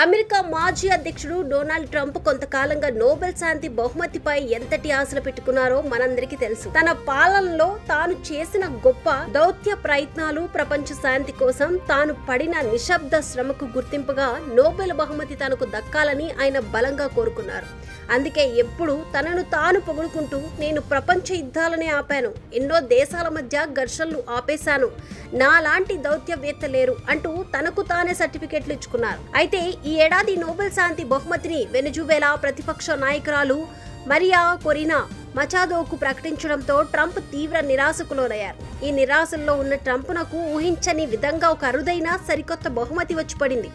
America మాజీ అధ్యక్షుడు Donald Trump కొంతకాలంగా నోబెల్ శాంతి బహుమతిపై ఎంతటి ఆశలు పెట్టుకున్నారో మనందరికీ తెలుసు. తన పాలనలో తాను చేసిన గొప్ప దౌత్య ప్రయత్నాలు, ప్రపంచ శాంతి కోసం తాను పడిన నిశ్శబ్ద శ్రమకు గుర్తింపుగా నోబెల్ బహుమతి తనకు దక్కాలని ఆయన బలంగా కోరుకున్నారు. అందుకే ఎప్పుడు తనను తాను పొగుడుకుంటూ, నేను ప్రపంచ యుద్ధాలనే ఆపాను, ఎన్నో దేశాల మధ్య ఘర్షణలు ఆపేశాను, నాలాంటి దౌత్యవేత్త లేరు అంటూ తనకు తానే సర్టిఫికెట్లు ఇచ్చుకున్నారు. అయితే ఈ ఏడాది నోబెల్ శాంతి బహుమతిని వెనజువేలా ప్రతిపక్ష నాయకురాలు మరియా కొరినా మచాదోకు ప్రకటించడంతో ట్రంప్ తీవ్ర నిరాశకు లోనయ్యారు. ఈ నిరాశల్లో ఉన్న ట్రంప్నకు ఊహించని విధంగా ఒక అరుదైన సరికొత్త బహుమతి వచ్చి పడింది.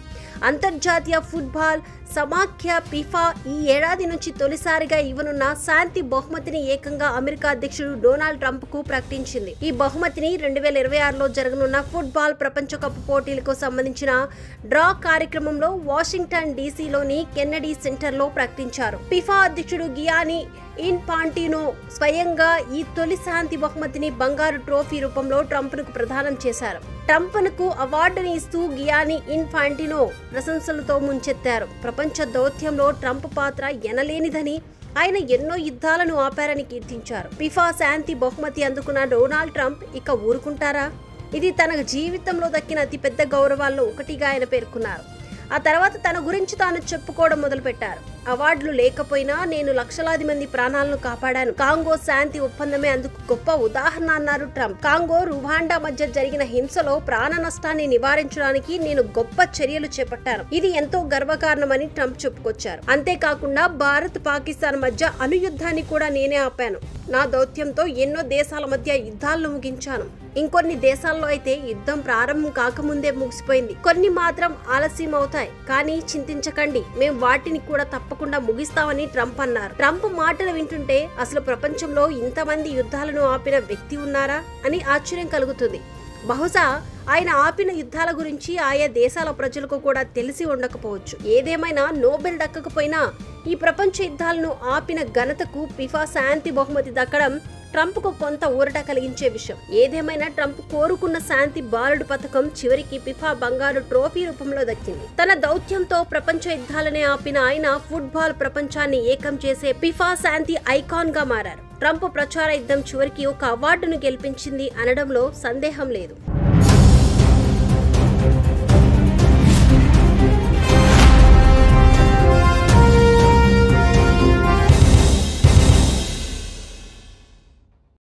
అంతర్జాతీయ ఫుట్బాల్ సమాఖ్య ఫిఫా ఈ ఏడాది నుంచి తొలిసారిగా ఇవ్వనున్న శాంతి బహుమతిని ఏకంగా అమెరికా అధ్యక్షుడు డొనాల్డ్ ట్రంప్ కు ప్రకటించింది. ఈ బహుమతిని 2026లో జరగనున్న ఫుట్బాల్ ప్రపంచ కప్ పోటీలకు సంబంధించిన డ్రా కార్యక్రమంలో వాషింగ్టన్ డీసీలోని కెన్నడీ సెంటర్ లో ప్రకటించారు. ఫిఫా అధ్యక్షుడు గియానీ ఇన్ఫాంటినో స్వయంగా ఈ తొలి శాంతి బహుమతిని బంగారు ట్రోఫీ రూపంలో ట్రంప్ కు ప్రదానం చేశారు. ట్రంప్ కు అవార్డుని ఇస్తూ గియానీ ఇన్ఫాంటినో ప్రశంసలతో ముంచెత్తారు. ప్రపంచ దౌత్యంలో ట్రంప్ పాత్ర ఎనలేనిదని, ఆయన ఎన్నో యుద్ధాలను ఆపారని కీర్తించారు. ఫిఫా శాంతి బహుమతి అందుకున్న డొనాల్డ్ ట్రంప్ ఇక ఊరుకుంటారా? ఇది తన జీవితంలో దక్కిన అతిపెద్ద గౌరవాల్లో ఒకటిగా ఆయన పేర్కొన్నారు. ఆ తర్వాత తన గురించి తాను చెప్పుకోవడం మొదలుపెట్టారు. అవార్డులు లేకపోయినా నేను లక్షలాది మంది ప్రాణాలను కాపాడాను. కాంగో శాంతి ఒప్పందమే అందుకు గొప్ప ఉదాహరణ అన్నారు ట్రంప్. కాంగో, రువాండా మధ్య జరిగిన హింసలో ప్రాణ నష్టాన్ని నివారించడానికి నేను గొప్ప చర్యలు చేపట్టాను. ఇది ఎంతో గర్వకారణమని ట్రంప్ చెప్పుకొచ్చారు. అంతేకాకుండా భారత్, పాకిస్తాన్ మధ్య అణుయుద్ధాన్ని కూడా నేనే ఆపాను. నా దౌత్యంతో ఎన్నో దేశాల మధ్య యుద్ధాలను ముగించాను. ఇంకొన్ని దేశాల్లో అయితే యుద్ధం ప్రారంభం కాకముందే ముగిసిపోయింది. కొన్ని మాత్రం ఆలస్యం అవుతాయి, కానీ చింతించకండి, మేము వాటిని కూడా తప్పకుండా ముగిస్తామని ట్రంప్ అన్నారు. ట్రంప్ మాటలు వింటుంటే అసలు ప్రపంచంలో ఇంతమంది యుద్ధాలను ఆపిన వ్యక్తి ఉన్నారా అని ఆశ్చర్యం కలుగుతుంది. బహుశా ఆయన ఆపిన యుద్ధాల గురించి ఆయా దేశాల ప్రజలకు కూడా తెలిసి ఉండకపోవచ్చు. ఏదేమైనా నోబెల్ దక్కకపోయినా ఈ ప్రపంచ యుద్ధాలను ఆపిన ఘనతకు ఫిఫా శాంతి బహుమతి దక్కడం ట్రంప్ కు కొంత ఊరట కలిగించే విషయం. ఏదేమైనా ట్రంప్ కోరుకున్న శాంతి బాలుడు పథకం చివరికి ఫిఫా బంగారు ట్రోఫీ రూపంలో దక్కింది. తన దౌత్యంతో ప్రపంచ యుద్ధాలనే ఆపిన ఆయన ఫుట్బాల్ ప్రపంచాన్ని ఏకం చేసే ఫిఫా శాంతి ఐకాన్ గా మారారు. ట్రంప్ ప్రచార యుద్ధం చివరికి ఒక అవార్డును గెలిపించింది అనడంలో సందేహం లేదు.